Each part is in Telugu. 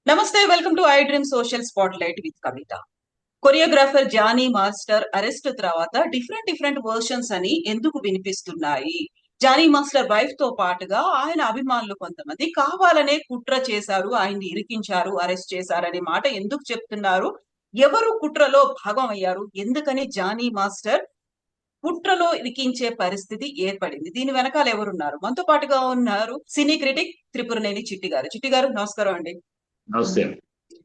నమస్తే, welcome to I Dream social spotlight with Kavitha. Choreographer Jani master arrest తర్వాత డిఫరెంట్ వర్షన్స్ అని ఎందుకు వినిపిస్తున్నాయి? జానీ మాస్టర్ వైఫ్ తో పాటుగా ఆయన అభిమానులు కొంతమంది కావాలనే కుట్ర చేశారు, ఆయన్ని ఇరికించారు, అరెస్ట్ చేశారనే మాట ఎందుకు చెప్తున్నారు? ఎవరు కుట్రలో భాగం అయ్యారు? ఎందుకని జానీ మాస్టర్ కుట్రలో ఇరికించే పరిస్థితి ఏర్పడింది? దీని వెనకాల ఎవరున్నారు? మనతో పాటుగా ఉన్నారు సినీ క్రిటిక్ త్రిపురనేని చిట్టి గారు. చిట్టి గారు, నమస్కారం అండి. నమస్తే.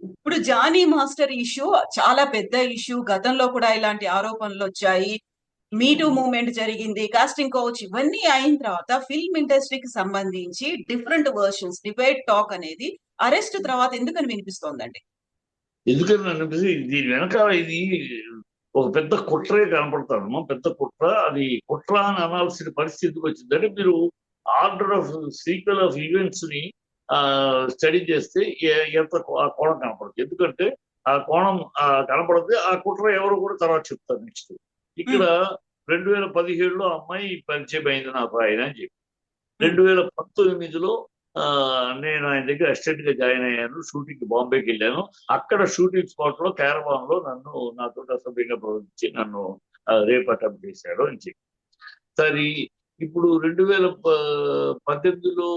ఇప్పుడు జానీ మాస్టర్ ఇష్యూ చాలా పెద్ద ఇష్యూ. గతంలో కూడా ఇలాంటి ఆరోపణలు వచ్చాయి. మీటూ మూవ్మెంట్ జరిగింది, కాస్టింగ్ కౌచ్ ఇవన్నీ అయిన తర్వాత ఫిల్మ్ ఇండస్ట్రీకి సంబంధించి డిఫరెంట్ వర్షన్స్, డిబేట్ టాక్ అనేది అరెస్ట్ తర్వాత ఎందుకని వినిపిస్తోందండి? ఎందుకని అనిపిస్తే దీని వెనకాల ఇది ఒక పెద్ద కుట్రే కనపడతాను. పెద్ద కుట్ర. అది కుట్ర అని అనాల్సిన పరిస్థితికి వచ్చిందంటే మీరు order of sequel of events ని స్టడీ చేస్తే ఎంత ఆ కోణం కనపడుతుంది. ఎందుకంటే ఆ కోణం కనపడితే ఆ కుట్ర ఎవరు కూడా తర్వాత చెప్తారు. నెక్స్ట్ ఇక్కడ 2017లో అమ్మాయి పరిచయం అయింది నాకు ఆయన అని చెప్పి 2019లో నేను ఆయన దగ్గర అసిస్టెంట్ గా జాయిన్ అయ్యాను. షూటింగ్ బాంబేకి వెళ్ళాను. అక్కడ షూటింగ్ స్పాట్ లో క్యారవాన్ లో నాతో అసభ్యంగా ప్రవర్తించి నన్ను రేప్ అటెంప్ట్ చేశాడు అని చెప్పి. సరే, ఇప్పుడు 2018లో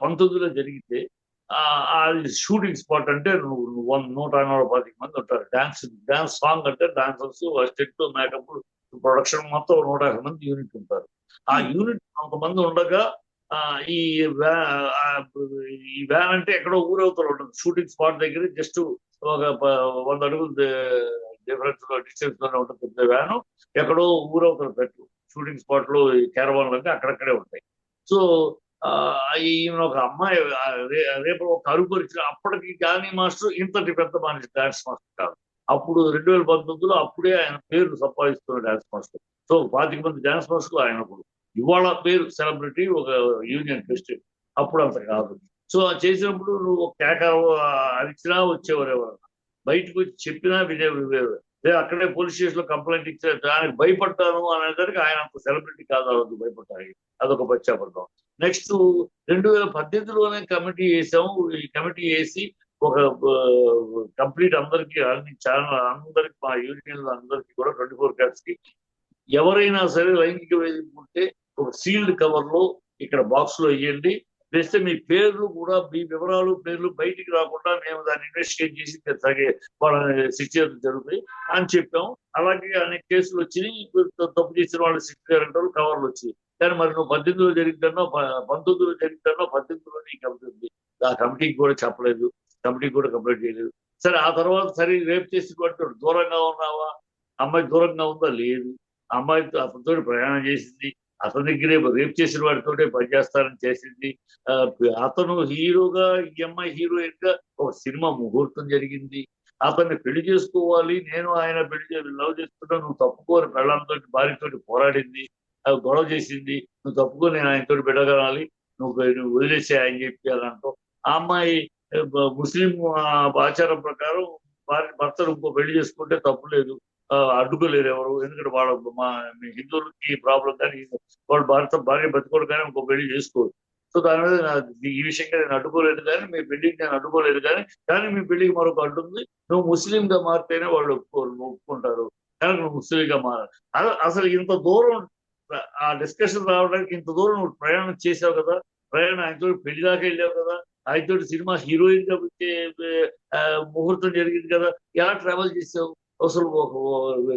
19లో జరిగితే అది షూటింగ్ స్పాట్ అంటే 125 మంది ఉంటారు. డాన్స్ సాంగ్ అంటే డాన్సర్స్, అసిస్టెంట్, మేకప్, ప్రొడక్షన్ మొత్తం 150 మంది యూనిట్ ఉంటారు. ఆ యూనిట్ కొంతమంది ఉండగా ఈ వ్యాన్ అంటే ఎక్కడో ఊరవుతూ ఉంటుంది. షూటింగ్ స్పాట్ దగ్గర జస్ట్ ఒక 100 అడుగులు డిఫరెన్స్ లో డిస్టెన్స్ లోనే ఉంటుంది పెద్ద వ్యాన్. ఎక్కడో ఊరవుతారు పెట్టు. షూటింగ్ స్పాట్ లో క్యారవాన్లు అంటే అక్కడక్కడే ఉంటాయి. సో ఈయన ఒక అమ్మాయి రేపు ఒక అరుపు వచ్చిన అప్పటికి జానీ మాస్టర్ ఇంతటి పెద్ద మనిషి డాన్స్ మాస్టర్ కాదు. అప్పుడు 2019లో అప్పుడే ఆయన పేరు సంపాదిస్తున్న డాన్స్ మాస్టర్. సో 25 మంది డాన్స్ మాస్టర్లు ఆయనప్పుడు. ఇవాళ పేరు సెలబ్రిటీ, ఒక యూనియన్ ప్రెసిడెంట్. అప్పుడు అంత కాదు. సో చేసినప్పుడు నువ్వు కేక అరిచినా వచ్చేవారు ఎవరన్నా, బయటకు వచ్చి చెప్పినా వినేవారు. అక్కడే పోలీస్ స్టేషన్ లో కంప్లైంట్ ఇచ్చారు. దానికి భయపడ్డాను అనేసరికి ఆయన అంత సెలబ్రిటీ కాదు, అదొక భయపడ్డాయి. అదొక పశ్చాపడతాం. నెక్స్ట్ 2018లోనే కమిటీ వేసాము. ఈ కమిటీ వేసి ఒక కంప్లీట్ అందరికి, అన్ని ఛానల్ అందరికి, మా యూనియన్ అందరికి కూడా 24 క్యాట్స్ కి ఎవరైనా సరే లైంగిక వేధింపు ఉంటే ఒక సీల్డ్ కవర్ లో ఇక్కడ బాక్స్ లో వేయండి. వేస్తే మీ పేర్లు కూడా, మీ వివరాలు, పేర్లు బయటికి రాకుండా మేము దాన్ని ఇన్వెస్టిగేట్ చేసి తగే వాళ్ళని శిక్ష జరుగుతాయి అని చెప్పాము. అలాగే అనేక కేసులు వచ్చినాయి. తప్పు చేసిన వాళ్ళు శిక్ష జరగడం కవర్లు వచ్చాయి. కానీ మరి నువ్వు 18లో జరిగిందన్నో, 19లో జరిగిందన్నో, 18లో నీకు అవుతుంది. ఆ కమిటీకి కూడా చెప్పలేదు, కమిటీకి కూడా కంప్లైంట్ చేయలేదు. సరే, ఆ తర్వాత సరే రేపు చేసిన వాటితో దూరంగా ఉన్నావా? అమ్మాయి దూరంగా ఉందా? లేదు. అమ్మాయితో అతనితో ప్రయాణం చేసింది. అతని దగ్గరే రేప్ చేసిన వాడితోటే పనిచేస్తారని చేసింది. అతను హీరోగా, ఈ అమ్మాయి హీరోయిన్ గా ఒక సినిమా ముహూర్తం జరిగింది. అతన్ని పెళ్లి చేసుకోవాలి, నేను ఆయన లవ్ చేసుకుంటా, నువ్వు తప్పుకోని పెళ్ళంతో భార్యతోటి పోరాడింది, గొడవ చేసింది. నువ్వు తప్పుకో, నేను ఆయనతో బిడ్డగనాలి, నువ్వు వదిలేసే ఆయన చెప్పి అదంటూ. ఆ అమ్మాయి ముస్లిం ఆచారం ప్రకారం భర్తను ఇంకో పెళ్లి చేసుకుంటే తప్పు లేదు, అడ్డుకోలేరు ఎవరు. ఎందుకంటే వాళ్ళ మా హిందువులకి ప్రాబ్లం, కానీ వాళ్ళు భార్య బతుకోడు కానీ ఇంకో పెళ్లి చేసుకోరు. సో దాని మీద ఈ విషయంగా నేను అడ్డుకోలేదు, కానీ మీ పెళ్లికి నేను అడ్డుకోలేదు, కానీ మీ పెళ్లికి మరొక అడ్డుంది. నువ్వు ముస్లింగా మారితేనే వాళ్ళు ఒప్పుకుంటారు, కానీ నువ్వు ముస్లింగా మారాలి. అసలు ఇంత దూరం ఆ డిస్కషన్ రావడానికి ఇంత దూరం నువ్వు ప్రయాణం చేసావు కదా, ప్రయాణం ఆయనతో పెళ్లి దాకా వెళ్ళావు కదా, ఆయనతో సినిమా హీరోయిన్ గా ముహూర్తం జరిగింది కదా, ఎలా ట్రావెల్ చేసావు? అసలు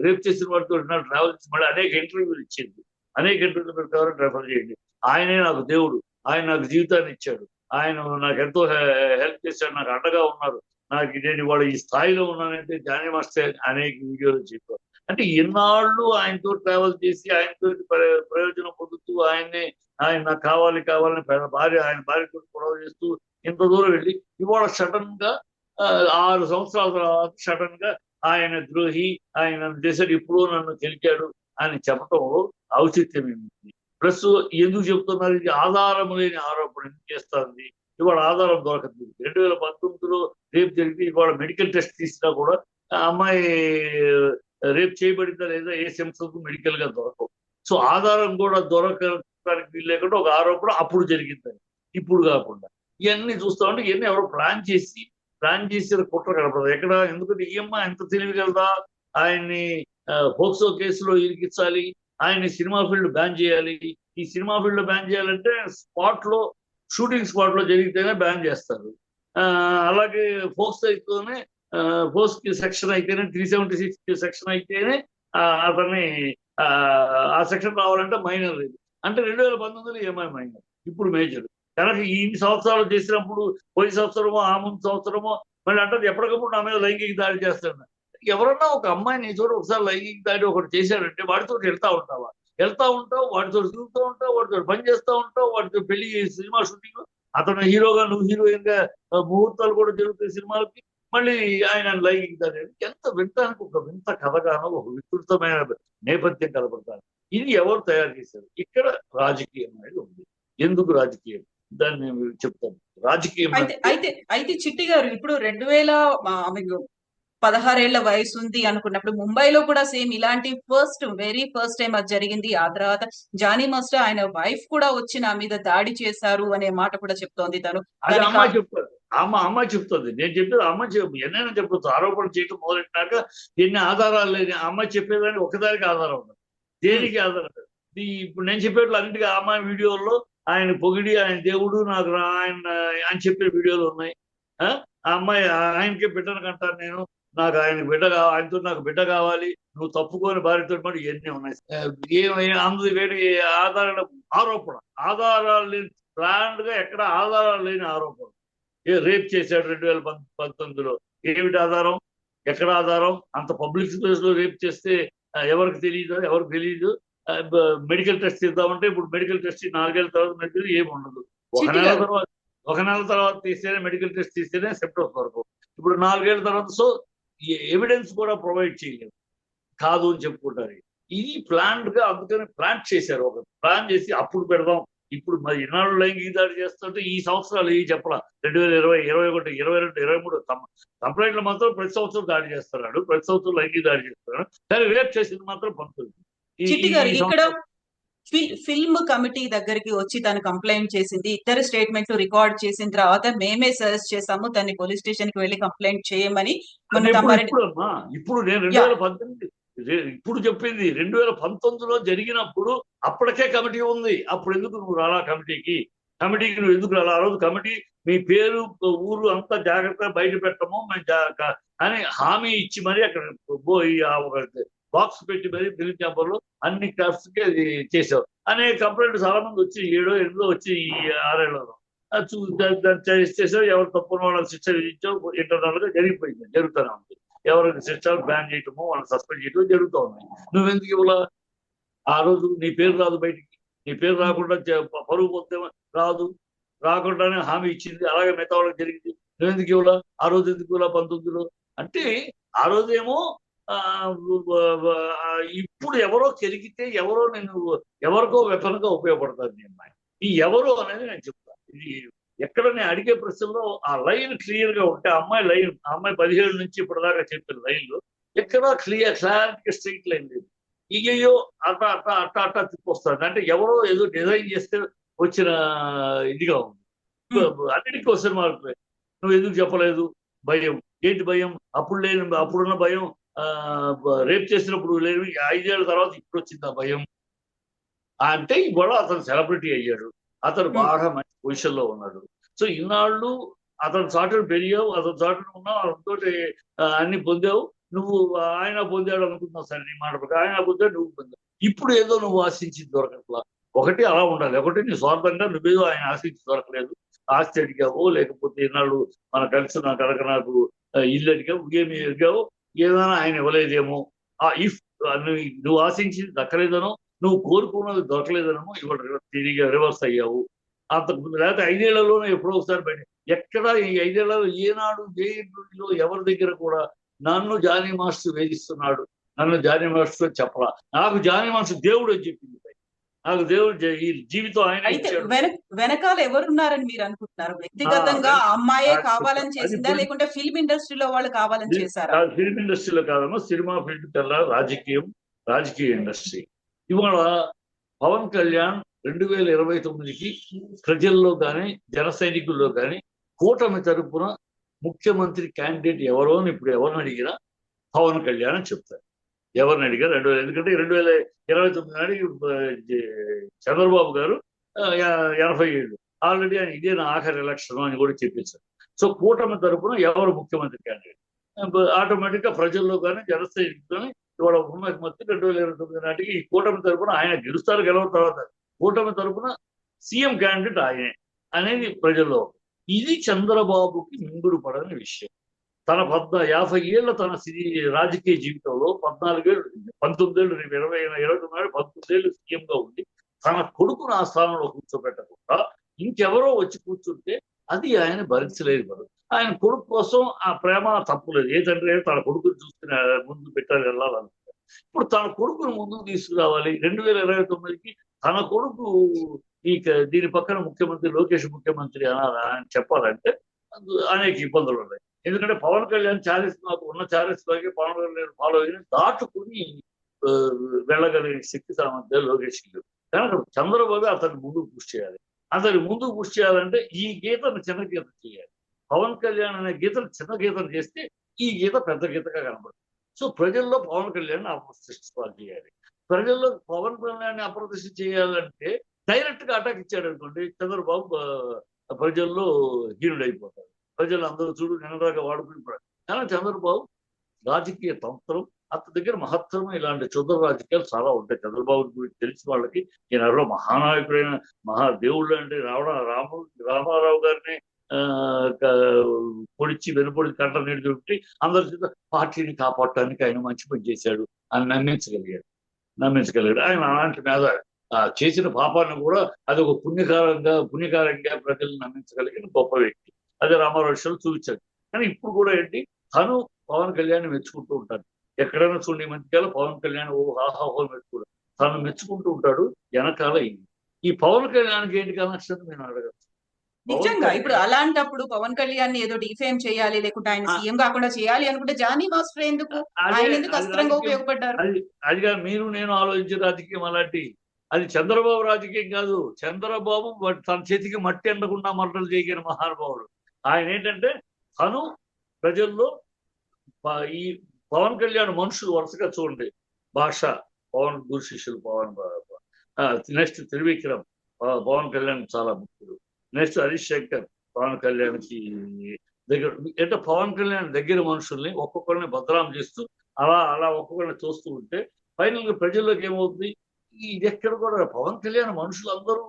రేపు చేసిన వాడితో ట్రావెల్ చేసి మళ్ళీ అనేక ఇంటర్వ్యూలు ఇచ్చింది. అనేక ఇంటర్వ్యూలు మీరు రెఫర్ చేయండి. ఆయనే నాకు దేవుడు, ఆయన నాకు జీవితాన్ని ఇచ్చాడు, ఆయన నాకు ఎంతో హెల్ప్ చేశాడు, నాకు అండగా ఉన్నారు, నాకు నేను ఇవాళ ఈ స్థాయిలో ఉన్నానంటే జానీ మాస్టర్ అనేక వీడియోలు చెప్పారు. అంటే ఎన్నాళ్ళు ఆయనతో ట్రావెల్ చేసి ఆయనతో ప్రయోజనం పొందుతూ ఆయన నాకు కావాలని ఆయన భార్యతో గొడవ చేస్తూ ఇంత దూరం వెళ్ళి ఇవాళ సడన్ గా 6 సంవత్సరాల తర్వాత సడన్ గా ఆయన ద్రోహి, ఆయన చేశాడు, ఇప్పుడు నన్ను గెలిచాడు అని చెప్పటంలో ఔచిత్యం ఏమిటి? ప్లస్ ఎందుకు చెప్తున్నారు? ఇది ఆధారం లేని ఆరోపణ ఎందుకు చేస్తుంది? ఇవాళ ఆధారం దొరకదు. 2019లో రేపు జరిగితే ఇవాళ మెడికల్ టెస్ట్ తీసినా కూడా ఆ అమ్మాయి రేపు చేయబడిందా లేదా ఏ సంస్థకు మెడికల్ గా దొరకవు. సో ఆధారం కూడా దొరకడానికి వీలు లేకుండా ఒక ఆరోపణ అప్పుడు జరిగిందని, ఇప్పుడు కాకుండా. ఇవన్నీ చూస్తా ఉంటే ఇవన్నీ ఎవరో ప్లాన్ చేసి ప్లాన్ చేసిన కుట్ర కనపడదు ఎక్కడ. ఎందుకంటే ఈ అమ్మాయి ఎంత తెలివిగలదా, ఆయన్ని పోక్సో కేసులో ఇరికించాలి, ఆయన్ని సినిమా ఫీల్డ్ బ్యాన్ చేయాలి. ఈ సినిమా ఫీల్డ్ బ్యాన్ చేయాలంటే షూటింగ్ స్పాట్ లో జరిగితేనే బ్యాన్ చేస్తారు. అలాగే ఫోక్స్ అయితేనే ఫోక్స్ సెక్షన్ అయితేనే 376 సెక్షన్ అయితేనే అతన్ని ఆ సెక్షన్ రావాలంటే మైనర్ లేదు. అంటే 2019లో ఏమై మైనర్, ఇప్పుడు మేజర్. కనుక ఇన్ని సంవత్సరాలు చేసినప్పుడు పోయిన సంవత్సరమో ఆ ముందు సంవత్సరమో మళ్ళీ అంటే ఎప్పటికప్పుడు నా మీద లైంగిక దాడి చేస్తాడు. ఎవరన్నా ఒక అమ్మాయిని చోట ఒకసారి లైంగిక దాడి ఒకటి చేశాడంటే వాడితో వెళ్తా ఉంటావా? వెళ్తా ఉంటావు, వాడితో తిరుగుతూ ఉంటావు, వాడితో పని చేస్తూ ఉంటావు, వాడితో పెళ్లి సినిమా షూటింగ్, అతను హీరోగా నువ్వు హీరోయిన్ గా ముహూర్తాలు కూడా జరుగుతాయి సినిమాలకి. మళ్ళీ ఆయన లైంగిక దాడి ఎంత వినటానికి ఒక వింత కథగానో ఒక విస్తృతమైన నేపథ్యం కనపడతాను. ఇది ఎవరు తయారు చేశారు? ఇక్కడ రాజకీయం అనేది ఉంది. ఎందుకు రాజకీయం? దాన్ని నేను చెప్తాను. రాజకీయం అయితే చిట్టి గారు ఇప్పుడు 16 వయసు ఉంది అనుకున్నప్పుడు ముంబైలో కూడా సేమ్ ఇలాంటి వెరీ ఫస్ట్ టైం అది జరిగింది. ఆ తర్వాత జానీ మాస్టర్ ఆయన వైఫ్ కూడా వచ్చి నా మీద దాడి చేశారు అనే మాట కూడా చెప్తోంది తను. అది అమ్మాయి చెప్తారు. అమ్మాయి చెప్తుంది. నేను చెప్పేది అమ్మాయి ఎన్నైనా చెప్పొచ్చు. ఆరోపణ చేయడం మొదలెట్టినాక ఎన్ని ఆధారాలు లేని అమ్మాయి చెప్పేదాన్ని ఒకదానికి ఆధారం ఉండదు, దేనికి ఆధారం లేదు. ఇప్పుడు నేను చెప్పేట్లు అన్నిటికీ అమ్మాయి వీడియోల్లో ఆయన పొగిడి ఆయన దేవుడు నాకు ఆయన చెప్పే వీడియోలు ఉన్నాయి. ఆ అమ్మాయి ఆయనకే బిడ్డను కంటాను నేను, నాకు ఆయనతో నాకు బిడ్డ కావాలి, నువ్వు తప్పుకొని భార్యతో పాటు ఇవన్నీ ఉన్నాయి. అందుది వేడి ఆధారాలు లేని ప్లాన్ గా ఎక్కడ ఆధారాలు లేని ఆరోపణ. రేప్ చేశాడు 2019లో, ఏమిటి ఆధారం? ఎక్కడ ఆధారం? అంత పబ్లిక్ ప్లేస్ లో రేప్ చేస్తే ఎవరికి తెలియదు. మెడికల్ టెస్ట్ చేద్దామంటే ఇప్పుడు మెడికల్ టెస్ట్ 4 ఏళ్ళ తర్వాత మెడికల్ ఏమి ఉండదు. ఒక నెల తర్వాత తీస్తేనే మెడికల్ టెస్ట్ తీస్తేనే సెప్టెంబర్ వరకు. ఇప్పుడు 4 ఏళ్ళ తర్వాత సో ఎవిడెన్స్ కూడా ప్రొవైడ్ చేయలేదు, కాదు అని చెప్పుకుంటారు. ఇది ప్లాన్డ్ గా, అందుకని ప్లాన్ చేశారు. ఒక ప్లాన్ చేసి అప్పుడు పెడదాం. ఇప్పుడు మరి ఇన్నాళ్ళు లైంగిక దాడి చేస్తుంటే ఈ సంవత్సరాలు ఈ చెప్పలా 2020, 2021, 2022, 2023 కంప్లైంట్లు మాత్రం ప్రతి సంవత్సరం దాడి చేస్తున్నాడు, ప్రతి సంవత్సరం లైంగిక దాడి చేస్తున్నాడు. కానీ రేప్ చేసింది మాత్రం పంతుంది. చిట్టి గారు ఇక్కడ ఫిల్మ్ కమిటీ దగ్గరికి వచ్చి తను కంప్లైంట్ చేసింది. ఇద్దరు స్టేట్మెంట్లు రికార్డ్ చేసిన తర్వాత మేమే సజెస్ట్ చేసాము తన్ని పోలీస్ స్టేషన్ కి వెళ్ళి కంప్లైంట్ చేయమని. ఇప్పుడు నేను 2018 ఇప్పుడు చెప్పింది 2019లో జరిగినప్పుడు అప్పటికే కమిటీ ఉంది. అప్పుడు ఎందుకు నువ్వు రాలా కమిటీకి నువ్వు ఎందుకు రాలా? ఆ రోజు కమిటీ మీ పేరు ఊరు అంతా జాగ్రత్తగా బయట పెట్టము అని హామీ ఇచ్చి మరి అక్కడ బాక్స్ పెట్టి మరి ఫిలిం ఛాంబర్లో అన్ని క్లాస్ కి అది చేసావు అనే కంప్లైంట్ చాలా మంది వచ్చి 7, 8 వచ్చి ఈ 6 ఏళ్లలో చేసావు. ఎవరు తప్పున వాళ్ళకి శిక్ష విధించావు. ఇంటర్నల్ గా జరుగుతూనే ఉంది. ఎవరికి శిక్షలు బ్యాన్ చేయటమో వాళ్ళని సస్పెండ్ చేయటమో జరుగుతూ ఉన్నాయి. నువ్వెందుకు ఇవ్వలా? ఆ రోజు నీ పేరు రాదు బయటికి, నీ పేరు రాకుండా పరువు పొందే రాకుండానే హామీ ఇచ్చింది. అలాగే మిగతా వాళ్ళకి జరిగింది. నువ్వెందుకు ఇవ్వలా? ఆ రోజు ఎందుకు ఇవ్వలా 19లో? అంటే ఆ రోజేమో ఇప్పుడు ఎవరో కెరిగితే ఎవరికో వెపన్గా ఉపయోగపడతారు. ఈ ఎవరో అనేది నేను చెప్తాను. ఇది ఎక్కడ నేను అడిగే ప్రశ్నలో ఆ లైన్ క్లియర్ గా ఉంటే అమ్మాయి 17 నుంచి ఇప్పటిదాకా చెప్పిన లైన్లో ఎక్కడా క్లారిటీ స్ట్రైట్ లైన్ లేదు. ఇయ్యో అట్టా తిప్పొస్తుంది. అంటే ఎవరో ఏదో డిజైన్ చేస్తే వచ్చిన ఇదిగా ఉంది. అన్నిటికీ క్వశ్చన్ మార్క్. నువ్వు ఎందుకు చెప్పలేదు? భయం. ఏంటి భయం? అప్పుడున్న భయం రేప్ చేసినప్పుడు లేదు, 5 ఏళ్ల తర్వాత ఇప్పుడు వచ్చింది ఆ భయం. అంటే ఇవాళ అతను సెలబ్రిటీ అయ్యాడు, అతను బాగా మంచి పొజిషన్ లో ఉన్నాడు. సో ఇన్నాళ్ళు అతను చాటును పెరిగావు, అతను చాటును ఉన్నావు, అతనితో అన్ని పొందావు. నువ్వు ఆయన పొందాడు అనుకుంటున్నావు. సరే, నీ మాట ఆయన పొందాడు, నువ్వు పొందావు. ఇప్పుడు ఏదో నువ్వు ఆశించింది దొరకట్లా. ఒకటి అలా ఉండాలి, ఒకటి నీ స్వార్థంగా నువ్వేదో ఆయన ఆశించి దొరకలేదు. ఆస్తి అడిగావు, లేకపోతే ఇన్నాళ్ళు మన కలిసి కనుక నాకు ఇల్లు అడిగావు, ఏమి అడిగావు, ఏదైనా ఆయన ఇవ్వలేదేమో. ఇఫ్ నువ్వు ఆశించింది దక్కలేదనో, నువ్వు కోరుకున్నది దొరకలేదనో ఇవాళ తిరిగి రివర్స్ అయ్యావు. అంతకుముందు లేకపోతే 5 ఏళ్లలోనే ఎప్పుడో ఒకసారి బయట ఎక్కడ ఈ 5 ఏళ్లలో ఏనాడు ఏ ఇంట్లో ఎవరి దగ్గర కూడా నన్ను జానీ మాస్టర్ వేధిస్తున్నాడు, నన్ను జానీ మాస్టర్ చెప్పలా. నాకు జానీ మాస్టర్ దేవుడు అని చెప్పింది. నాకు దేవుడు ఈ జీవితం ఆయన ఇచ్చాడు. వెనకాల ఎవరున్నారని మీరు అనుకుంటున్నారు? వ్యక్తిగతంగా అమ్మాయే కావాలని చేసిందా, లేకుంటే ఫిల్మ్ ఇండస్ట్రీలో వాళ్ళు కావాలని చేశారా? ఫిల్మ్ ఇండస్ట్రీలో కాదమ్మా, సినిమా ఫీల్డ్ కల్లా రాజకీయ ఇండస్ట్రీ. ఇవాళ పవన్ కళ్యాణ్ 2029కి ప్రజల్లో కానీ జన సైనికుల్లో కానీ కూటమి తరపున ముఖ్యమంత్రి క్యాండిడేట్ ఎవరో అని ఇప్పుడు ఎవరిని అడిగినా పవన్ కళ్యాణ్ అని చెప్తారు. ఎవరిని అడిగారు 2000, ఎందుకంటే 2029 నాటికి చంద్రబాబు గారు 80 ఏళ్ళు ఆల్రెడీ ఆయన ఇదే నా ఆఖరి ఎలక్షన్ అని కూడా చెప్పించారు. సో కూటమి తరపున ఎవరు ముఖ్యమంత్రి క్యాండిడేట్ ఆటోమేటిక్ గా ప్రజల్లో కానీ జనసేన ఇవాళ ముఖ్యమంత్రి 2029 నాటికి ఈ కూటమి తరపున ఆయన గెలుస్తారు, గెలవ తర్వాత కూటమి తరపున సీఎం క్యాండిడేట్ ఆయనే అనేది ప్రజల్లో. ఇది చంద్రబాబుకి మింగుడు పడని విషయం. తన 50 ఏళ్ల తన రాజకీయ జీవితంలో 14 ఏళ్ళు 19 ఏళ్ళు 29 19 ఏళ్ళు సీఎం గా ఉండి తన కొడుకును ఆ స్థానంలో కూర్చోబెట్టకుండా ఇంకెవరో వచ్చి కూర్చుంటే అది ఆయన భరించలేదు పడదు. ఆయన కొడుకు కోసం ఆ ప్రేమ తప్పులేదు. ఏ తండ్రి తన కొడుకుని చూసుకుని ముందు పెట్టాలి వెళ్ళాలనుకుంటారు. ఇప్పుడు తన కొడుకును ముందుకు తీసుకురావాలి. 2029కి తన కొడుకు దీని పక్కన ముఖ్యమంత్రి లోకేష్ ముఖ్యమంత్రి అని చెప్పాలంటే అనేక ఇబ్బందులు ఉన్నాయి. ఎందుకంటే పవన్ కళ్యాణ్ చారిస్ నాకు ఉన్న చారిస్ లాగే పవన్ కళ్యాణ్ ఫాలో అయిన దాటుకుని వెళ్ళగలిగిన శక్తి సామర్థ్యాలు లోకేష్ కనుక చంద్రబాబు అతన్ని ముందుకు పుష్ చేయాలి. అతన్ని ముందుకు పుష్ చేయాలంటే ఈ గీతను చిన్న గీత చేయాలి. పవన్ కళ్యాణ్ అనే గీతను చిన్న గీతను చేస్తే ఈ గీత పెద్ద గీతగా కనబడుతుంది. సో ప్రజల్లో పవన్ కళ్యాణ్ అప్రతిష్ట చేయాలి. ప్రజల్లో పవన్ కళ్యాణ్ అప్రతిష్ట చేయాలంటే డైరెక్ట్ గా అటాక్ ఇచ్చాడు అనుకోండి చంద్రబాబు ప్రజల్లో హీనుడైపోతాడు. ప్రజలు అందరూ చూడు నిన్నదాకా వాడుకుంటున్నారు. కానీ చంద్రబాబు రాజకీయ తంత్రం అతని దగ్గర మహత్తరమైన ఇలాంటి చుద్దర రాజకీయాలు చాలా ఉంటాయి. చంద్రబాబు గురించి తెలిసిన వాళ్ళకి ఈయనలో మహానాయకుడైన మహాదేవుళ్ళు అంటే రామారావు గారిని పొడిచి వెనుపొడి కంట నీళ్ళు చుట్టి అందరి చేత పార్టీని కాపాడటానికి ఆయన మంచి పని చేశాడు అని నమ్మించగలిగాడు. ఆయన అలాంటి మీద చేసిన పాపాన్ని కూడా అది ఒక పుణ్యకారంగా ప్రజలను నమ్మించగలిగిన గొప్ప వ్యక్తి. అదే రామారావు విషయంలో చూపించాడు. కానీ ఇప్పుడు కూడా ఏంటి తను పవన్ కళ్యాణ్ మెచ్చుకుంటూ ఉంటాడు. ఎక్కడైనా చూడండి ఈ మధ్యకాలం పవన్ కళ్యాణ్ ఆహాహో మెచ్చుకోడు, తను మెచ్చుకుంటూ ఉంటాడు. వెనకాల ఈ పవన్ కళ్యాణ్కి ఏంటి కనెక్షన్ నేను అడగచ్చు. నిజంగా ఇప్పుడు అలాంటప్పుడు పవన్ కళ్యాణ్ ఏదో డిఫేమ్ చేయాలి లేకుంటే ఆయన సీఎం కాకుండా చేయాలి అనుకుంటే జానీ మాస్టర్ ఎందుకు ఆయన ఎందుకు అస్త్రంగా ఉపయోగపడ్డారు? అదిగా మీరు నేను ఆలోచించే రాజకీయం అలాంటి. అది చంద్రబాబు రాజకీయం కాదు. చంద్రబాబు తన చేతికి మట్టి ఎండకుండా మర్డలు చేయగలిగిన మహానుభావుడు. ఆయన ఏంటంటే తను ప్రజల్లో ఈ పవన్ కళ్యాణ్ మనుషులు వరుసగా చూడండి. భాష పవన్ గురు శిష్యులు పవన్, నెక్స్ట్ త్రివిక్రమ్ పవన్ కళ్యాణ్ చాలా ముఖ్యుడు. నెక్స్ట్ హరీష్ శంకర్ పవన్ కళ్యాణ్కి దగ్గర అంటే పవన్ కళ్యాణ్ దగ్గర మనుషుల్ని ఒక్కొక్కరిని బదనాం చేస్తూ అలా ఒక్కొక్కరిని చూస్తూ ఉంటే ఫైనల్ గా ప్రజల్లోకి ఏమవుతుంది, ఇది ఎక్కడ కూడా పవన్ కళ్యాణ్ మనుషులు అందరూ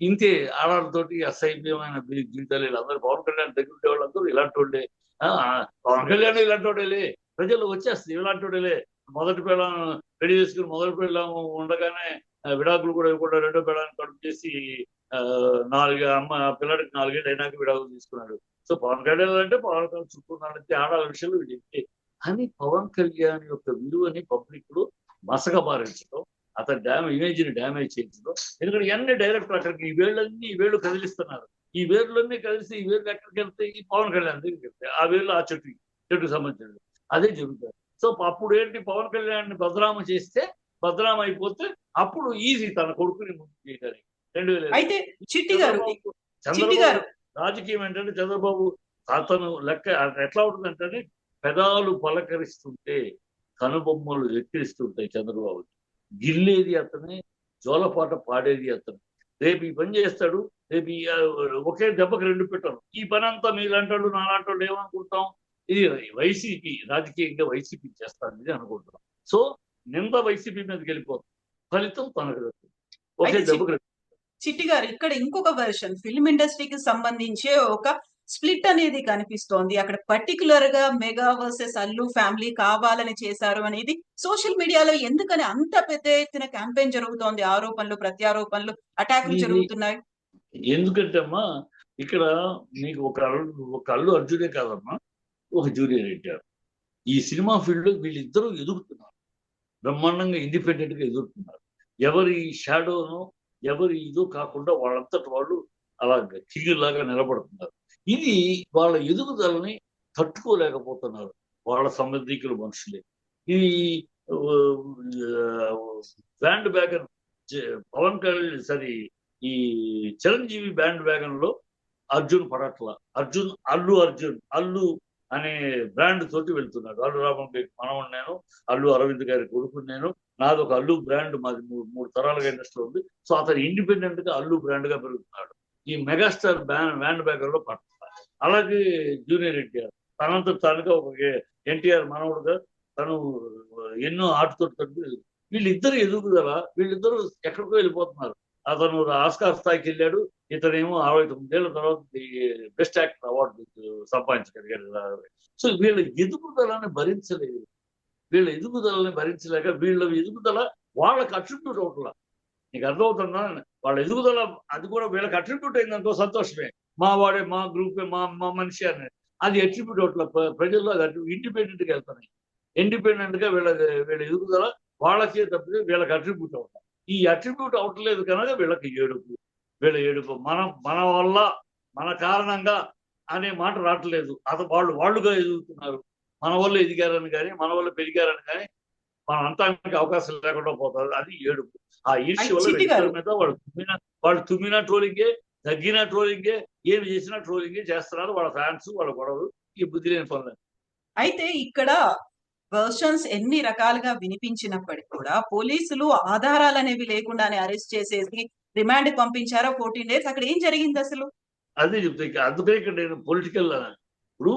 ఇంతే ఆడాలతోటి అసహ్యమైన జీవితాలు వీళ్ళందరూ పవన్ కళ్యాణ్ దగ్గర ఉండే వాళ్ళందరూ ఇలాంటి వాళ్ళే. పవన్ కళ్యాణ్ ఇలాంటి వాడేలే ప్రజలు వచ్చేస్తుంది. ఇలాంటి వాడేలే మొదటి పిల్లం రెడీ చేసుకుని మొదటి పిల్లం ఉండగానే విడాకులు కూడా ఇవ్వకుండా రెండో పిల్లాన్ని కడుపు చేసి పిల్లడికి 4 ఏళ్ళు అయినాక విడాకులు తీసుకున్నాడు. సో పవన్ కళ్యాణ్ అంటే పవన్ కళ్యాణ్ చుట్టుకున్నాడంటే ఆడాల విషయంలో వీళ్ళు అని పవన్ కళ్యాణ్ యొక్క విలువని పబ్లిక్ లో మసకబారించడం, అతని ఇమేజ్ని డ్యామేజ్ చేయించడం. ఎందుకంటే ఇవన్నీ డైరెక్టర్ అక్కడికి ఈ వేళ్ళు కదిలిస్తున్నారు. ఈ వేర్లన్నీ కలిసి ఈ వేర్లు ఎక్కడికి వెళ్తే ఈ పవన్ కళ్యాణ్ దగ్గరికి వెళ్తాయి. ఆ వేర్లు ఆ చెట్టుకి సంబంధించినది అదే జరుగుతుంది. సో అప్పుడు ఏంటి పవన్ కళ్యాణ్ బదనామ చేస్తే బదనామ అయిపోతే అప్పుడు ఈజీ తన కొడుకుని ముందు చేయడానికి. 2000 అయితే చిట్టి గారు చంద్రబాబు రాజకీయం ఏంటంటే చంద్రబాబు అతను లెక్క ఎట్లా ఉంటుందంటే పెదాలు పలకరిస్తుంటే కనుబొమ్మలు ఎక్కిరిస్తుంటాయి. చంద్రబాబు గిల్లేది అతనే, జోలపాట పాడేది అతను. రేపు ఈ పని చేస్తాడు, రేపు ఒకే దెబ్బకి 2 పెట్టారు. ఈ పని అంతా మీలాంటి వాళ్ళు నాలాంటి వాళ్ళు ఏమనుకుంటాం, ఇది వైసీపీ రాజకీయంగా వైసీపీ చేస్తానని అనుకుంటున్నాం. సో నింద వైసీపీ మీదకి వెళ్ళిపోతుంది, ఫలితం తనకు ఒకే దెబ్బకి. చిట్టి గారు ఇక్కడ ఇంకొక వెర్షన్ ఫిల్మ్ ఇండస్ట్రీకి సంబంధించే ఒక స్ప్లిట్ అనేది కనిపిస్తోంది. అక్కడ పర్టికులర్ గా మెగా వర్సెస్ అల్లు ఫ్యామిలీ కావాలని చేశారు అనేది సోషల్ మీడియాలో ఎందుకని అంత పెద్ద ఎత్తున క్యాంపెయిన్ జరుగుతోంది? ఆరోపణలు ప్రత్యారోపణలు అటాకులు జరుగుతున్నాయి. ఎందుకంటే అమ్మా ఇక్కడ నీకు ఒక అల్లు అర్జునే కాదమ్మా, ఒక జూనియర్ ఎన్టీఆర్ ఈ సినిమా ఫీల్డ్ లో వీళ్ళిద్దరూ ఎదుగుతున్నారు. బ్రహ్మాండంగా ఇండిపెండెంట్ గా ఎదుగుతున్నారు. ఎవరి షాడోను ఎవరి ఇదో కాకుండా వాళ్ళంతటి వాళ్ళు అలా కిగిలాగా నిలబడుతున్నారు. ఇది వాళ్ళ ఎదుగుదలని తట్టుకోలేకపోతున్నారు వాళ్ళ సంబంధికుల మనుషులే. ఈ బ్యాండ్ బ్యాగన్ పవన్ కళ్యాణ్ ఈ చిరంజీవి బ్యాండ్ వ్యాగన్ లో అర్జున్ పడట్ల. అల్లు అల్లు అనే బ్రాండ్ తోటి వెళ్తున్నాడు. అల్లు రామన్ మనవడు నేను, అల్లు అరవింద్ గారి కొడుకు నేను. నాది ఒక అల్లు బ్రాండ్, మాది మూడు తరాలుగా ఇండస్ట్రీ ఉంది. సో అతను ఇండిపెండెంట్ గా అల్లు బ్రాండ్ గా పెరుగుతున్నాడు. ఈ మెగాస్టార్ బ్యాండ్ బ్యాగర్ లో పట్ల. అలాగే జూనియర్ ఎన్టీఆర్ తనంత తానుగా ఒక ఎన్టీఆర్ మనవడుగా తను ఎన్నో ఆటతో వీళ్ళిద్దరు ఎదుగుదల, వీళ్ళిద్దరూ ఎక్కడికో వెళ్ళిపోతున్నారు. అతను ఆస్కార్ స్థాయికి వెళ్ళాడు, ఇతనేమో 69 ఏళ్ల తర్వాత బెస్ట్ యాక్టర్ అవార్డు సంపాదించగలిగాడు. సో వీళ్ళ ఎదుగుదలని భరించలేదు. వీళ్ళ ఎదుగుదలని భరించలేక వీళ్ళ ఎదుగుదల వాళ్ళకి అట్రిబ్యూట్ అవుట్లా. నీకు అర్థమవుతుందా? వాళ్ళ ఎదుగుదల అది కూడా వీళ్ళకి అట్రిబ్యూట్ అయిందనుకో సంతోషమే. మా వాడే, మా గ్రూపే, మా మనిషి అనేది అది అట్రిబ్యూట్ అవుట్లా. ప్రజల్లో అది ఇండిపెండెంట్ గా వెళ్తున్నాయి. ఇండిపెండెంట్ గా వీళ్ళ ఎదుగుదల వాళ్ళకే తప్పితే వీళ్ళకి అట్రిబ్యూట్ అవుతాం. ఈ అట్రిబ్యూట్ అవట్లేదు కనుక వీళ్ళకి ఏడుపు మన వల్ల, మన కారణంగా అనే మాట రావట్లేదు. వాళ్ళుగా ఎదుగుతున్నారు. మన వల్ల ఎదిగారని కానీ, మన వల్ల పెరిగారని కానీ మన అంతానికి అవకాశం లేకుండా పోతుంది. అది ఏడుపు. ఆ ఈర్ష్య వల్ల వీళ్ళ మీద వాళ్ళు తుమ్మినా ట్రోలింగే, తగ్గిన ట్రోలింగే, ఏమి చేసినా ట్రోలింగే చేస్తున్నారు. వాళ్ళ ఫ్యాన్స్, వాళ్ళ గొడవలు, ఈ బుద్ధి లేని పనులు. అయితే ఇక్కడ వర్షన్స్ ఎన్ని రకాలుగా వినిపించినప్పటికీ కూడా పోలీసులు ఆధారాలు అనేవి లేకుండానే అరెస్ట్ చేసేసి రిమాండ్ పంపించారో 14 days. అక్కడ ఏం జరిగింది అసలు? అదే చెప్తే అందుకే ఇక్కడ నేను పొలిటికల్ ఇప్పుడు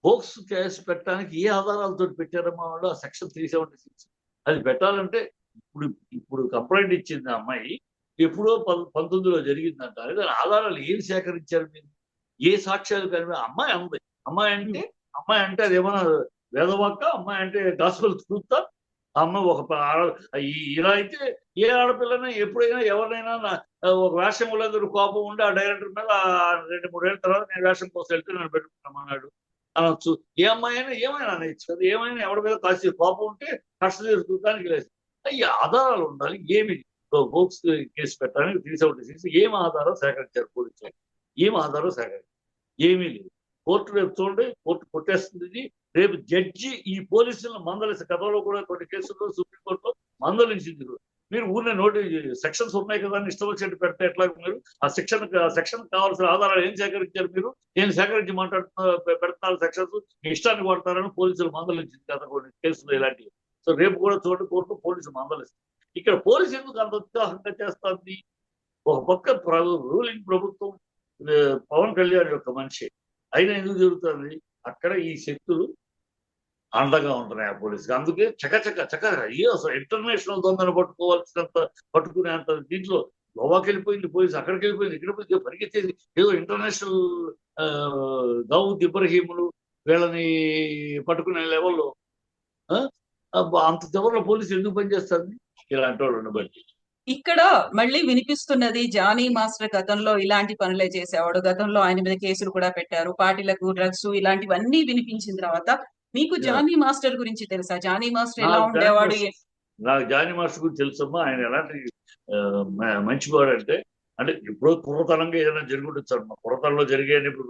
ఫోక్స్ కేసు పెట్టడానికి ఏ ఆధారాలతో పెట్టారమ్మా వాళ్ళు? ఆ సెక్షన్ 376 అది పెట్టాలంటే ఇప్పుడు కంప్లైంట్ ఇచ్చింది ఆ అమ్మాయి ఎప్పుడో 19లో జరిగిందంట. దాని ఆధారాలు ఏం సేకరించారు మీరు? ఏ సాక్ష్యాలు కానీ? అమ్మాయి అంటే అదేమన్నా వేదవాక్క? అమ్మాయి అంటే గాస్పెల్ ట్రూతా? అమ్మ ఇలా అయితే ఏ ఆడపిల్లనే ఎప్పుడైనా ఎవరినైనా ఒక వేషం వాళ్ళందరూ కోపం ఉండి ఆ డైరెక్టర్ మీద 2-3 ఏళ్ళ తర్వాత నేను వేషం కోసం వెళ్తే నన్ను పెట్టుకున్నామన్నాడు అనొచ్చు. ఏ అమ్మాయి అయినా ఏమైనా అనొచ్చు కదా. ఏమైనా ఎవరి మీద కాసి కోపం ఉంటే కష్టం తీర్చుకోవడానికి లేదు. ఈ ఆధారాలు ఉండాలి. ఏమి ఫోక్స్ కేసు పెట్టడానికి 376 ఏం ఆధారం సేకరించారు పోలీసులు? ఏం ఆధారం సేకరించారు? ఏమీ లేదు. కోర్టు రేపు చూడండి, కోర్టు కొట్టేస్తుంది. రేపు జడ్జి ఈ పోలీసులను మందలిసి, గతంలో కూడా కొన్ని కేసుల్లో సుప్రీంకోర్టులో మందలించింది. మీరు ఊరినే సెక్షన్స్ ఉన్నాయి కదా అని ఇష్టం వచ్చినట్టు పెడితే ఎట్లా? మీరు ఆ సెక్షన్ కావాల్సిన ఆధారాలు ఏం సేకరించారు? మీరు ఏం సేకరించి పెడుతున్నారు? సెక్షన్స్ మీ ఇష్టాన్ని వాడతారని పోలీసులు మందలించింది కదా కొన్ని కేసులు ఇలాంటివి. సో రేపు కూడా చూడండి, కోర్టు పోలీసులు మందలిస్తుంది. ఇక్కడ పోలీసు ఎందుకు అంత ఉత్సాహంగా చేస్తుంది? ఒక పక్క రూలింగ్ ప్రభుత్వం, పవన్ కళ్యాణ్ యొక్క మనిషి అయినా ఎందుకు జరుగుతుంది? అక్కడ ఈ శక్తులు అండగా ఉంటున్నాయి ఆ పోలీసుకి. అందుకే చక అసలు ఇంటర్నేషనల్ దొంగను పట్టుకునేంత దీంట్లో గోవాకి వెళ్ళిపోయింది పోలీసు, అక్కడికి వెళ్ళిపోయింది, ఇక్కడ పోయి పరిగెత్తేది ఏదో ఇంటర్నేషనల్ దావూద్ ఇబ్రహీములు వీళ్ళని పట్టుకునే లెవెల్లో అంత చివరిలో పోలీసు ఎందుకు పనిచేస్తుంది? ఇలాంటి వాళ్ళని బట్టి. ఇక్కడ మళ్ళీ వినిపిస్తున్నది జానీ మాస్టర్ గతంలో ఇలాంటి పనులే చేసేవాడు, గతంలో ఆయన మీద కేసులు కూడా పెట్టారు, పార్టీలకు డ్రగ్స్ ఇలాంటివన్నీ వినిపించిన తర్వాత మీకు జానీ మాస్టర్ గురించి తెలుసా? జానీ మాస్టర్ ఎలా ఉండేవాడు? నాకు జానీ మాస్టర్ గురించి తెలుసమ్మా. ఆయన ఎలాంటి మంచివాడు అంటే ఇప్పుడు పూర్వతనంగా ఏదైనా జరుగుతుండొచ్చు అమ్మా. పూర్వతనంలో జరిగేది ఇప్పుడు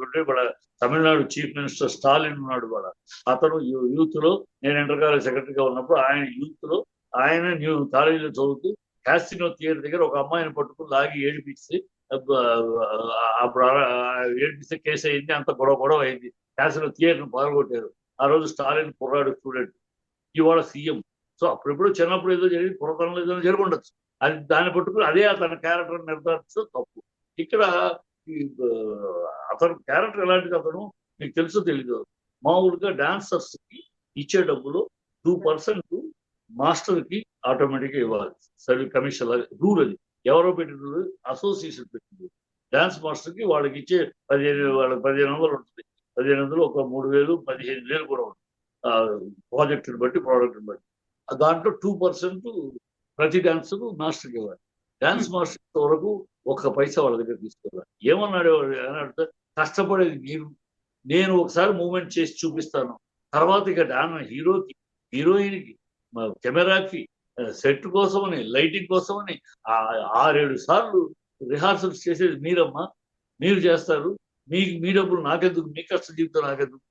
తమిళనాడు చీఫ్ మినిస్టర్ స్టాలిన్ ఉన్నాడు కూడా. అతను యూత్ లో, నేను ఇంటర్ కాలేజ్ సెక్రటరీగా ఉన్నప్పుడు ఆయన యూత్ లో ఆయన కాలేజీలో చదువుతూ క్యాసినో థియేటర్ దగ్గర ఒక అమ్మాయిని పట్టుకుని లాగి ఏడిపిస్తే అప్పుడు ఏడిపిస్తే కేసు అయింది. అంత గొడవ అయింది. క్యాసినో థియేటర్ని పాల్గొట్టారు. ఆ రోజు స్టాలిన్ కుర్రాడు స్టూడెంట్, ఇవాళ సీఎం. సో అప్పుడెప్పుడు చిన్నప్పుడు ఏదో జరిగి పురాతనంలో ఏదో జరిగి ఉండొచ్చు. అది దాన్ని పట్టుకుని అదే అతని క్యారెక్టర్ నిర్ధారించడం తప్పు. ఇక్కడ అతను క్యారెక్టర్ ఎలాంటిది అతను మీకు తెలుసో తెలీదు. మామూలుగా డాన్సర్స్ కి ఇచ్చే డబ్బులు 2% మాస్టర్ కి ఆటోమేటిక్ గా ఇవ్వాలి. సర్వీస్ కమిషన్ రూల్ అది. ఎవరో పెట్టిన అసోసియేషన్ పెట్టింది. డాన్స్ మాస్టర్ కి వాళ్ళకి ఇచ్చే 1500 ఉంటుంది. 1500 ఒక 3000, 15,000 కూడా ఉంటుంది. ప్రాజెక్టుని బట్టి, ప్రోడక్ట్ని బట్టి. దాంట్లో 2% ప్రతి డాన్సర్ మాస్టర్కి ఇవ్వాలి. డాన్స్ మాస్టర్ వరకు 1 పైసా వాళ్ళ దగ్గర తీసుకోవాలి. ఏమన్నాడు అడిగితే, కష్టపడేది నేను ఒకసారి మూవ్మెంట్ చేసి చూపిస్తాను, తర్వాత ఇక హీరోకి, హీరోయిన్కి, కెమెరాకి, సెట్ కోసమని, లైటింగ్ కోసమని 6-7 సార్లు రిహార్సల్స్ చేసేది మీరమ్మా. మీరు చేస్తారు. మీ డబ్బులు నాకెందుకు? మీ కష్ట జీవితం నాకెందుకు?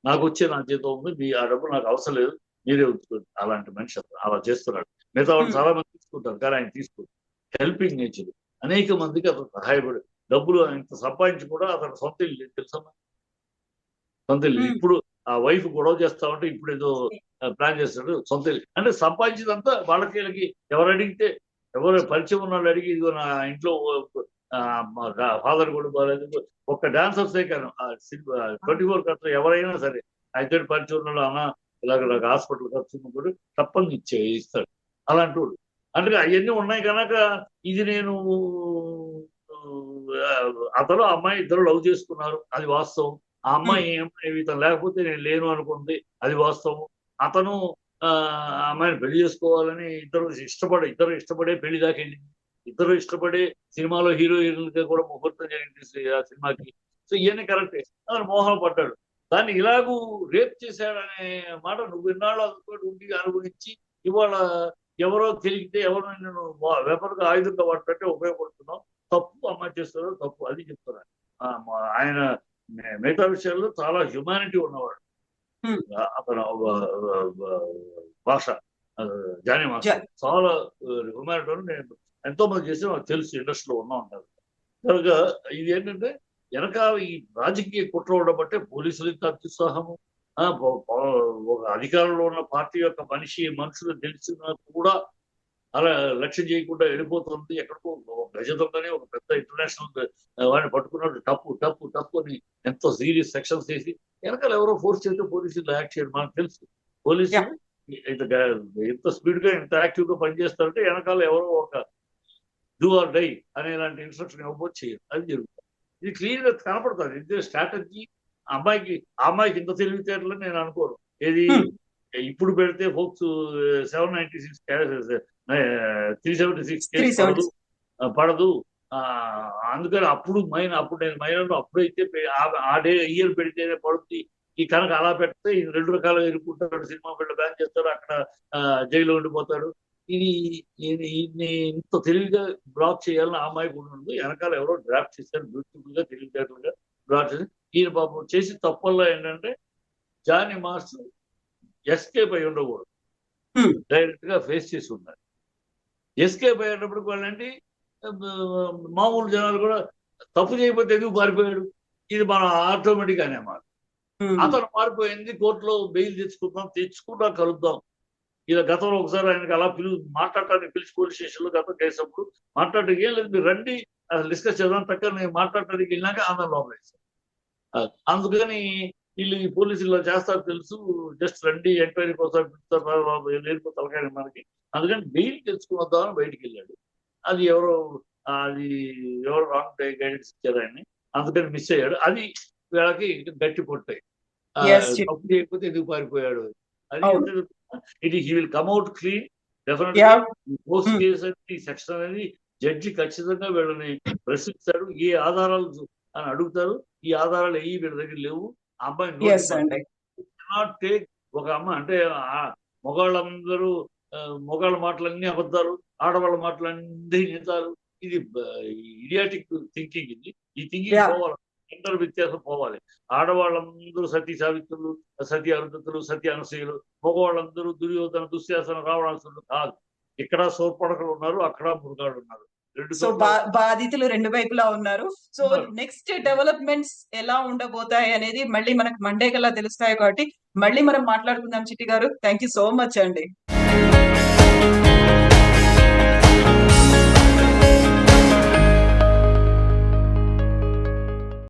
నాకు వచ్చే నా జీతం ఉంది, ఆ డబ్బులు నాకు అవసరం లేదు, మీరే ఉంచుకోండి. అలాంటి మనిషి అలా చేస్తున్నాడు. మిగతా వాళ్ళు చాలా మంది తీసుకుంటారు కానీ ఆయన తీసుకోండి. హెల్పింగ్ నేచర్ అనేక మందికి అతను సహాయపడి డబ్బులు ఇంత సంపాదించి కూడా అతను సొంత ఇల్లు లేదు తెలుసమ్మా. సొంత ఇల్లు ఉమ్, ఇప్పుడు ఆ వైఫ్ గొడవ చేస్తా ఉంటే ఇప్పుడు ఏదో ప్లాన్ చేస్తాడు సొంత ఇల్లు. అంటే సంపాదించిందంతా వాళ్ళకి వీళ్ళకి ఎవరు అడిగితే ఎవరు పరిచయం ఉన్న వాళ్ళు అడిగి ఇదిగో నా ఇంట్లో ఫాదర్ కూడా బాగాలేదు ఒక్క డాన్సర్సే కాను 24 ఖర్చు ఎవరైనా సరే అయితే పరిచయం ఉన్న వాళ్ళు అన్న ఇలాగ నాకు హాస్పిటల్ ఖర్చు కూడా తప్పని ఇస్తాడు అలాంటి వాడు. అంటే అవన్నీ ఉన్నాయి కనుక ఇది నేను ఆ, అతను అమ్మాయి ఇద్దరు లవ్ చేసుకున్నారు అది వాస్తవం. ఆ అమ్మాయి ఇతను లేకపోతే నేను లేను అనుకుంది అది వాస్తవం. అతను ఆ అమ్మాయిని పెళ్లి చేసుకోవాలని ఇద్దరు ఇష్టపడే పెళ్లి దాకా వెళ్ళింది. ఇద్దరు ఇష్టపడే సినిమాలో హీరోయిన్ కూడా ముహూర్తం జరిగింది ఆ సినిమాకి. సో ఇవన్నీ కరెక్టే. అతను మోహన పడ్డాడు. దాన్ని ఇలాగూ రేప్ చేశాడనే మాట నువ్వు ఇన్నాళ్ళు అందుతో ఉండి అనుభవించి ఇవాళ ఎవరో తెలిగితే ఎవరో నేను వెపన్గా ఆయుధంగా వాడుతుంటే ఉపయోగపడుతున్నావు. తప్పు అమ్మాయి చేస్తారో తప్పు అది చెప్తున్నాను. ఆయన మిగతా విషయాల్లో చాలా హ్యుమానిటీ ఉన్నవాడు. ఉమ్, అతను భాష జానీ మాస్టర్ చాలా హ్యుమానిటీ నేను ఎంతో మంది చేసి నాకు తెలుసు ఇండస్ట్రీలో ఉన్నా ఉంటారు కనుక ఇది ఏంటంటే వెనక ఈ రాజకీయ కుట్ర ఉండబట్టే పోలీసులు ఇంత అత్యుత్సాహము ఒక అధికారంలో ఉన్న పార్టీ యొక్క మనుషులు తెలిసిన కూడా అలా లక్ష్యం చేయకుండా వెళ్ళిపోతుంది. ఎక్కడికో గజదొంగనే ఒక పెద్ద ఇంటర్నేషనల్ వాడిని పట్టుకున్నట్టు టప్పు అని ఎంతో సీరియస్ సెక్షన్స్ చేసి వెనకాల ఎవరో ఫోర్స్ చేస్తే పోలీసులు యాక్ట్ చేయడం మనకు తెలుసు. పోలీసులు ఎంత స్పీడ్ గా ఎంత యాక్టివ్ గా పనిచేస్తారంటే వెనకాల ఎవరో ఒక డూ ఆర్ డై అనేలాంటి ఇన్స్ట్రక్షన్ ఇవ్వబోతు చేయరు. అది జరుగుతుంది. ఇది క్లియర్ గా కనపడుతుంది. ఇది స్ట్రాటజీ. అమ్మాయికి ఇంత తెలివితేటలని నేను అనుకోను. ఏది ఇప్పుడు పెడితే ఫోక్స్ 796 376 పడదు. అందుకని అప్పుడు నేను మైనర్ అప్పుడైతే ఆ డే ఇయర్ పెడితేనే పడుతుంది. ఈ కనుక అలా పెడితే ఈ 2 రకాలుగా ఇరుక్కుంటాడు. సినిమా బిడ్డ బ్యాన్ చేస్తాడు, అక్కడ జైల్లో ఉండిపోతాడు. ఇది ఇంత తెలివిగా బ్లాక్ చేయాలని ఆ అమ్మాయి కూడా ఉండదు. వెనకాల ఎవరో డ్రాఫ్ట్ చేశారు బ్యూటిఫుల్ గా తెలివితేటలుగా డ్రాఫ్ట్ చేసి ఈయన పాపం చేసి తప్పల్లో ఏంటంటే జానీ మాస్టర్ ఎస్కేప్ అయి ఉండకూడదు. డైరెక్ట్ గా ఫేస్ చేసి ఉన్నారు. ఎస్కేప్ అయ్యేటప్పుడు వాళ్ళంటే మామూలు జనాలు కూడా తప్పు చేయకపోతే ఎందుకు పారిపోయాడు ఇది మన ఆటోమేటిక్ అనే మాట. అతను పారిపోయింది. కోర్టులో బెయిల్ తెచ్చుకుంటా కలుద్దాం. ఇలా గతంలో ఒకసారి ఆయనకి అలా మాట్లాడటానికి పిలిచి పోలీస్ స్టేషన్ లో గతం చేసినప్పుడు మాట్లాడటానికి ఏం లేదు మీరు రండి డిస్కస్ చేద్దాం తక్కువ నేను మాట్లాడటానికి వెళ్ళినాక ఆమె లోపలేసాను. అందుకని వీళ్ళు ఈ పోలీసులు ఇలా చేస్తారు తెలుసు జస్ట్ రండి ఎంక్వైరీ కోసం పిలుస్తారు తలకాయ మనకి. అందుకని బెయిల్ తెచ్చుకుని వద్దామని బయటికి వెళ్ళాడు. అది ఎవరో రాంగ్ గైడెన్స్ ఇచ్చారు ఆయన్ని. అందుకని మిస్ అయ్యాడు. అది వీళ్ళకి గట్టి పొట్టాయి. తప్పు చేయకపోతే ఎందుకు పారిపోయాడు అది. ఇది he will come out clean డెఫినెట్గా. పోస్ట్ కేసు అనేది సెక్షన్ అనేది జడ్జి ఖచ్చితంగా వీళ్ళని ప్రశ్నిస్తాడు. ఏ ఆధారాలు అని అడుగుతారు. ఈ ఆధారాలు ఏవి వీళ్ళ దగ్గర లేవు. ఆ అమ్మాయి నాట్ టేక్ ఒక అమ్మ అంటే మగవాళ్ళ మాటలన్నీ అబద్ధాలు, ఆడవాళ్ళ మాటలన్నీ నిజాలు. ఇది ఇడియాటిక్ థింకింగ్. ఈ థింకింగ్ పోవాలి. జెండర్ వ్యత్యాసం పోవాలి. ఆడవాళ్ళందరూ సతీ సావిత్రులు, సతీ అరుంధతులు, సతీ అనసూయలు, మగవాళ్ళందరూ దుర్యోధన, దుశ్శాసన, రావణాసురులు కాదు. ఇక్కడ సోర్పడకలు ఉన్నారు, అక్కడ మురుగాడు ఉన్నారు. సో బాధితులు 2 వైపులా ఉన్నారు. సో నెక్స్ట్ డెవలప్మెంట్స్ ఎలా ఉండబోతాయి అనేది మళ్ళీ మనకు మండే కల్లా తెలుస్తాయి కాబట్టి మళ్ళీ మనం మాట్లాడుకుందాం చిట్టి గారు. థ్యాంక్ యూ సో మచ్ అండి.